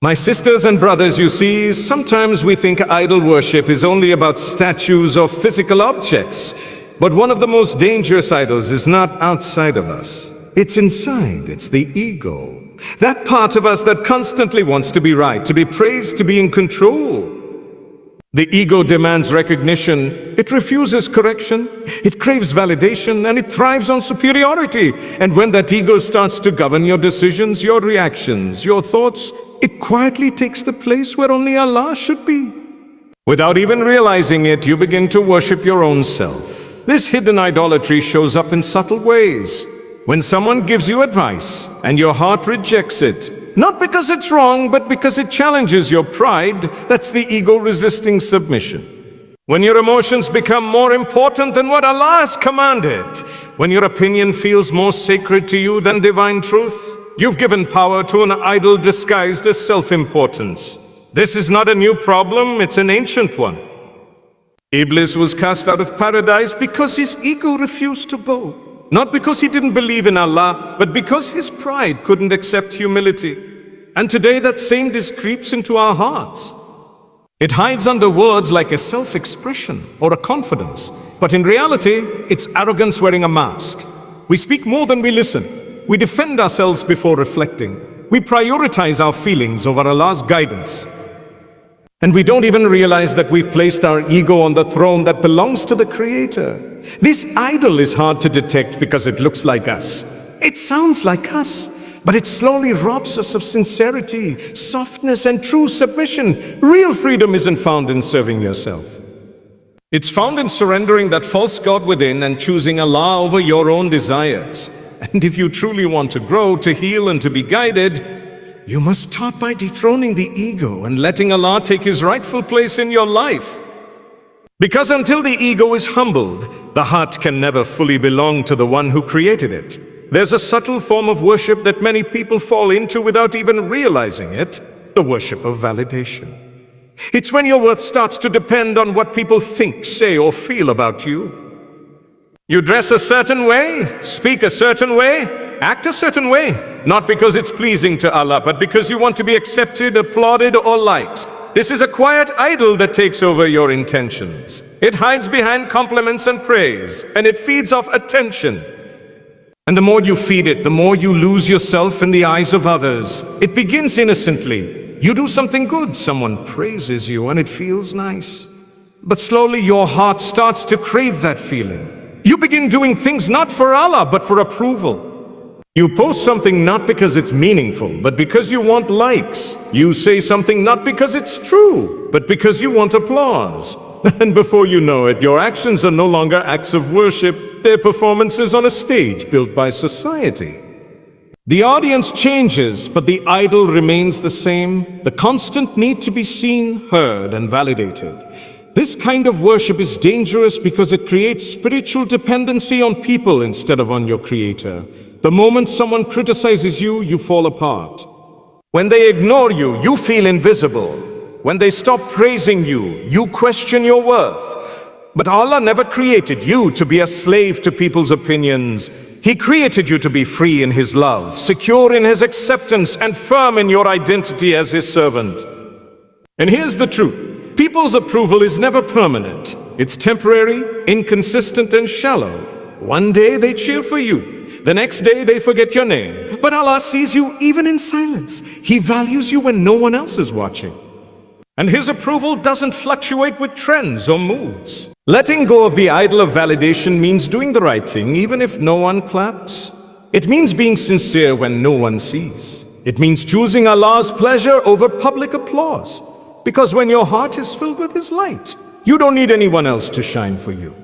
My sisters and brothers, you see, sometimes we think idol worship is only about statues or physical objects. But one of the most dangerous idols is not outside of us. It's inside. It's the ego. That part of us that constantly wants to be right, to be praised, to be in control. The ego demands recognition. It refuses correction. It craves validation, and it thrives on superiority. And when that ego starts to govern your decisions, your reactions, your thoughts, it quietly takes the place where only Allah should be. Without even realizing it, you begin to worship your own self. This hidden idolatry shows up in subtle ways. When someone gives you advice and your heart rejects it, not because it's wrong, but because it challenges your pride, that's the ego resisting submission. When your emotions become more important than what Allah has commanded, when your opinion feels more sacred to you than divine truth, you've given power to an idol disguised as self-importance. This is not a new problem, it's an ancient one. Iblis was cast out of paradise because his ego refused to bow. Not because he didn't believe in Allah, but because his pride couldn't accept humility. And today that same creeps into our hearts. It hides under words like a self-expression or a confidence, but in reality, it's arrogance wearing a mask. We speak more than we listen. We defend ourselves before reflecting. We prioritize our feelings over Allah's guidance. And we don't even realize that we've placed our ego on the throne that belongs to the Creator. This idol is hard to detect because it looks like us. It sounds like us, but it slowly robs us of sincerity, softness, and true submission. Real freedom isn't found in serving yourself. It's found in surrendering that false god within and choosing Allah over your own desires. And if you truly want to grow, to heal, and to be guided, you must start by dethroning the ego and letting Allah take His rightful place in your life. Because until the ego is humbled, the heart can never fully belong to the one who created it. There's a subtle form of worship that many people fall into without even realizing it, the worship of validation. It's when your worth starts to depend on what people think, say, or feel about you. You dress a certain way, speak a certain way, act a certain way, not because it's pleasing to Allah, but because you want to be accepted, applauded, or liked. This is a quiet idol that takes over your intentions. It hides behind compliments and praise, and it feeds off attention. And the more you feed it, the more you lose yourself in the eyes of others. It begins innocently. You do something good, someone praises you, and it feels nice. But slowly your heart starts to crave that feeling. You begin doing things not for Allah, but for approval. You post something not because it's meaningful, but because you want likes. You say something not because it's true, but because you want applause. And before you know it, your actions are no longer acts of worship. They're performances on a stage built by society. The audience changes, but the idol remains the same. The constant need to be seen, heard, and validated. This kind of worship is dangerous because it creates spiritual dependency on people instead of on your Creator. The moment someone criticizes you, you fall apart. When they ignore you, you feel invisible. When they stop praising you, you question your worth. But Allah never created you to be a slave to people's opinions. He created you to be free in His love, secure in His acceptance, and firm in your identity as His servant. And here's the truth. People's approval is never permanent. It's temporary, inconsistent, and shallow. One day they cheer for you. The next day they forget your name. But Allah sees you even in silence. He values you when no one else is watching. And His approval doesn't fluctuate with trends or moods. Letting go of the idol of validation means doing the right thing even if no one claps. It means being sincere when no one sees. It means choosing Allah's pleasure over public applause. Because when your heart is filled with His light, you don't need anyone else to shine for you.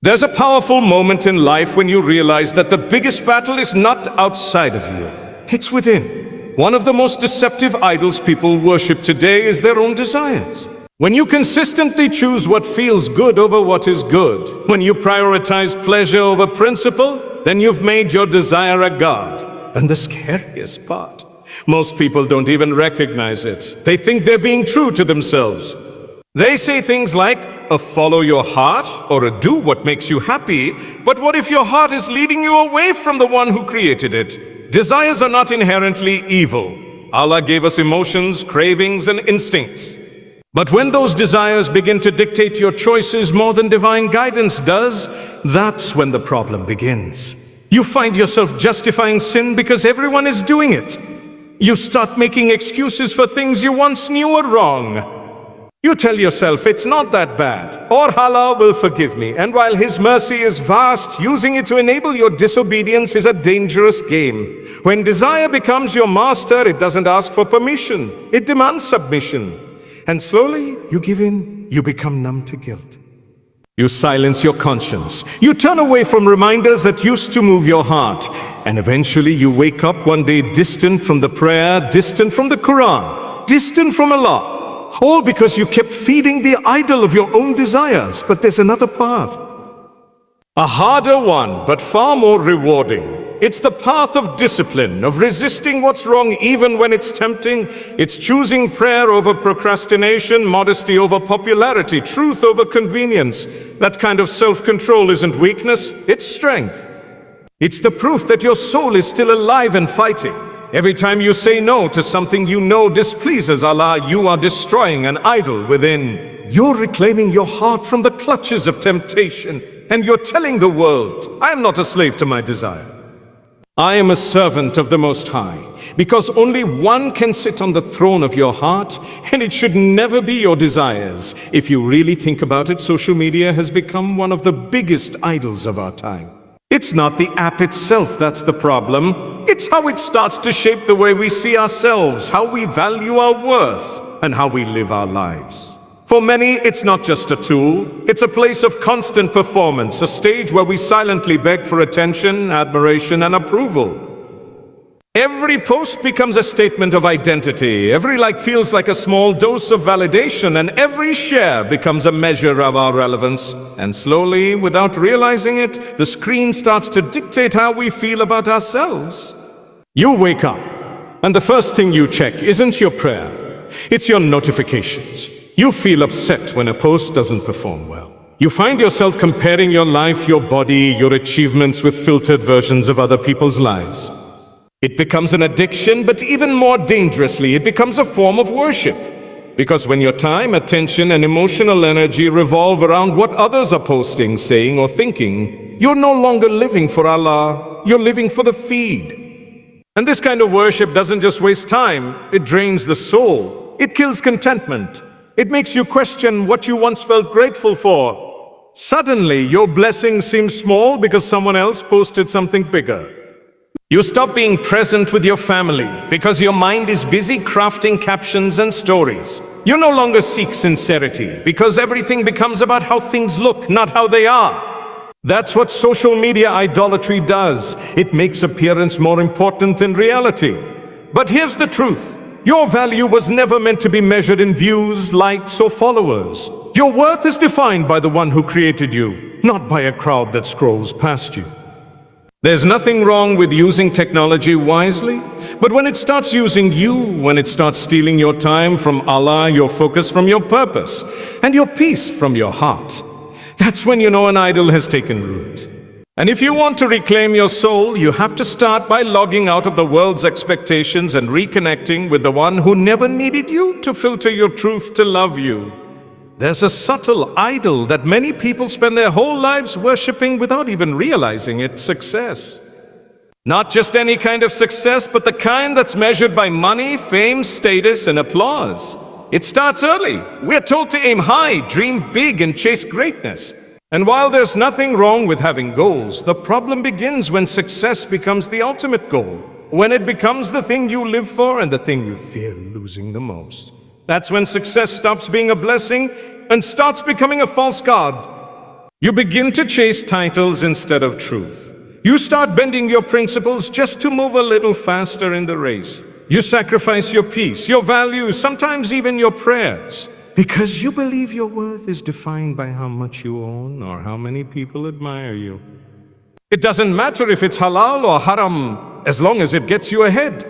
There's a powerful moment in life when you realize that the biggest battle is not outside of you. It's within. One of the most deceptive idols people worship today is their own desires. When you consistently choose what feels good over what is good, when you prioritize pleasure over principle, then you've made your desire a god. And the scariest part, most people don't even recognize it. They think they're being true to themselves. They say things like, follow your heart or do what makes you happy, but what if your heart is leading you away from the one who created it? Desires are not inherently evil. Allah gave us emotions, cravings, and instincts. But when those desires begin to dictate your choices more than divine guidance does, that's when the problem begins. You find yourself justifying sin because everyone is doing it. You start making excuses for things you once knew were wrong. You tell yourself it's not that bad, or Allah will forgive me. And while His mercy is vast, using it to enable your disobedience is a dangerous game. When desire becomes your master, it doesn't ask for permission. It demands submission. And slowly, you give in, you become numb to guilt. You silence your conscience. You turn away from reminders that used to move your heart. And eventually you wake up one day distant from the prayer, distant from the Quran, distant from Allah. All because you kept feeding the idol of your own desires. But there's another path. A harder one, but far more rewarding. It's the path of discipline, of resisting what's wrong even when it's tempting. It's choosing prayer over procrastination, modesty over popularity, truth over convenience. That kind of self-control isn't weakness, it's strength. It's the proof that your soul is still alive and fighting. Every time you say no to something you know displeases Allah, you are destroying an idol within. You're reclaiming your heart from the clutches of temptation, and you're telling the world, I am not a slave to my desire. I am a servant of the Most High, because only one can sit on the throne of your heart, and it should never be your desires. If you really think about it, social media has become one of the biggest idols of our time. It's not the app itself that's the problem. It's how it starts to shape the way we see ourselves, how we value our worth, and how we live our lives. For many, it's not just a tool, it's a place of constant performance, a stage where we silently beg for attention, admiration, and approval. Every post becomes a statement of identity, every like feels like a small dose of validation, and every share becomes a measure of our relevance. And slowly, without realizing it, the screen starts to dictate how we feel about ourselves. You wake up, and the first thing you check isn't your prayer, it's your notifications. You feel upset when a post doesn't perform well. You find yourself comparing your life, your body, your achievements with filtered versions of other people's lives. It becomes an addiction, but even more dangerously, it becomes a form of worship. Because when your time, attention, and emotional energy revolve around what others are posting, saying, or thinking, you're no longer living for Allah, you're living for the feed. And this kind of worship doesn't just waste time, it drains the soul. It kills contentment. It makes you question what you once felt grateful for. Suddenly, your blessing seems small because someone else posted something bigger. You stop being present with your family because your mind is busy crafting captions and stories. You no longer seek sincerity because everything becomes about how things look, not how they are. That's what social media idolatry does. It makes appearance more important than reality. But here's the truth. Your value was never meant to be measured in views, likes, or followers. Your worth is defined by the one who created you, not by a crowd that scrolls past you. There's nothing wrong with using technology wisely, but when it starts using you, when it starts stealing your time from Allah, your focus from your purpose, and your peace from your heart, that's when you know an idol has taken root. And if you want to reclaim your soul, you have to start by logging out of the world's expectations and reconnecting with the one who never needed you to filter your truth to love you. There's a subtle idol that many people spend their whole lives worshiping without even realizing it's success. Not just any kind of success, but the kind that's measured by money, fame, status, and applause. It starts early. We're told to aim high, dream big, and chase greatness. And while there's nothing wrong with having goals, the problem begins when success becomes the ultimate goal. When it becomes the thing you live for and the thing you fear losing the most. That's when success stops being a blessing and starts becoming a false god. You begin to chase titles instead of truth. You start bending your principles just to move a little faster in the race. You sacrifice your peace, your values, sometimes even your prayers. Because you believe your worth is defined by how much you own or how many people admire you. It doesn't matter if it's halal or haram, as long as it gets you ahead.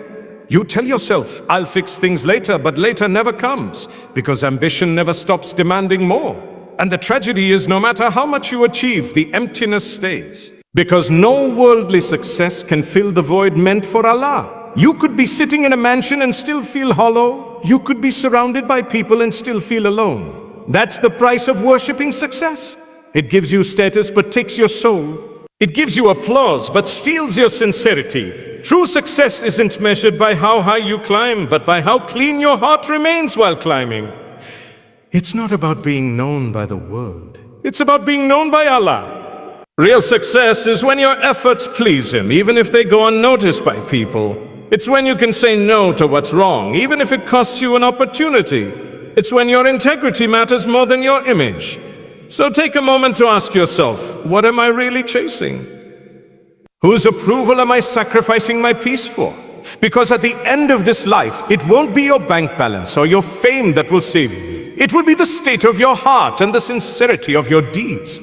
You tell yourself, I'll fix things later, but later never comes, because ambition never stops demanding more. And the tragedy is, no matter how much you achieve, the emptiness stays. Because no worldly success can fill the void meant for Allah. You could be sitting in a mansion and still feel hollow. You could be surrounded by people and still feel alone. That's the price of worshiping success. It gives you status but takes your soul. It gives you applause but steals your sincerity. True success isn't measured by how high you climb, but by how clean your heart remains while climbing. It's not about being known by the world. It's about being known by Allah. Real success is when your efforts please Him, even if they go unnoticed by people. It's when you can say no to what's wrong, even if it costs you an opportunity. It's when your integrity matters more than your image. So take a moment to ask yourself, what am I really chasing? Whose approval am I sacrificing my peace for? Because at the end of this life, it won't be your bank balance or your fame that will save you. It will be the state of your heart and the sincerity of your deeds.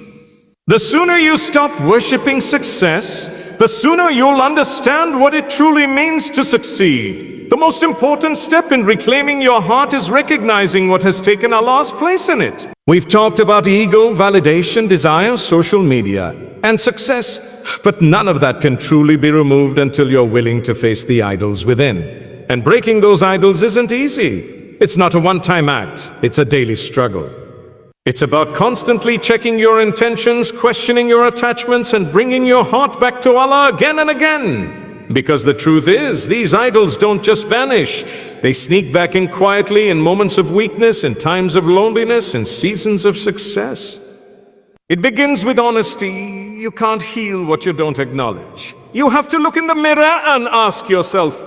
The sooner you stop worshiping success, the sooner you'll understand what it truly means to succeed. The most important step in reclaiming your heart is recognizing what has taken Allah's place in it. We've talked about ego, validation, desire, social media, and success, but none of that can truly be removed until you're willing to face the idols within. And breaking those idols isn't easy. It's not a one-time act, it's a daily struggle. It's about constantly checking your intentions, questioning your attachments, and bringing your heart back to Allah again and again. Because the truth is, these idols don't just vanish. They sneak back in quietly in moments of weakness, in times of loneliness, in seasons of success. It begins with honesty. You can't heal what you don't acknowledge. You have to look in the mirror and ask yourself,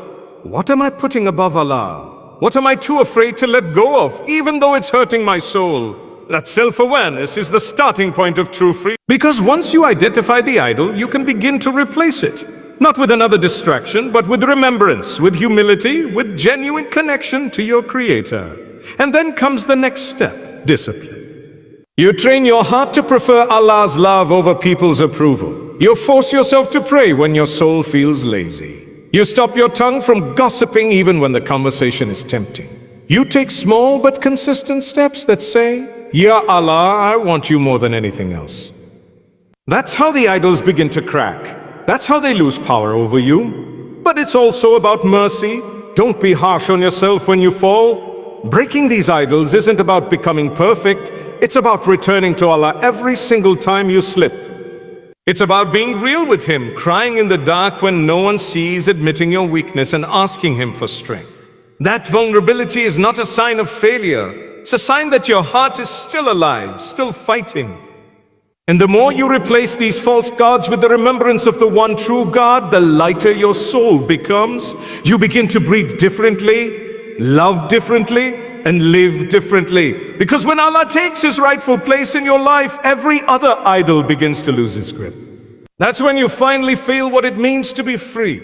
what am I putting above Allah? What am I too afraid to let go of, even though it's hurting my soul? That self-awareness is the starting point of true freedom. Because once you identify the idol, you can begin to replace it. Not with another distraction, but with remembrance, with humility, with genuine connection to your Creator. And then comes the next step, discipline. You train your heart to prefer Allah's love over people's approval. You force yourself to pray when your soul feels lazy. You stop your tongue from gossiping even when the conversation is tempting. You take small but consistent steps that say, Ya Allah, I want you more than anything else. That's how the idols begin to crack. That's how they lose power over you. But it's also about mercy. Don't be harsh on yourself when you fall. Breaking these idols isn't about becoming perfect. It's about returning to Allah every single time you slip. It's about being real with Him, crying in the dark when no one sees, admitting your weakness and asking Him for strength. That vulnerability is not a sign of failure. It's a sign that your heart is still alive, still fighting. And the more you replace these false gods with the remembrance of the one true God, the lighter your soul becomes. You begin to breathe differently, love differently, and live differently. Because when Allah takes His rightful place in your life, every other idol begins to lose its grip. That's when you finally feel what it means to be free.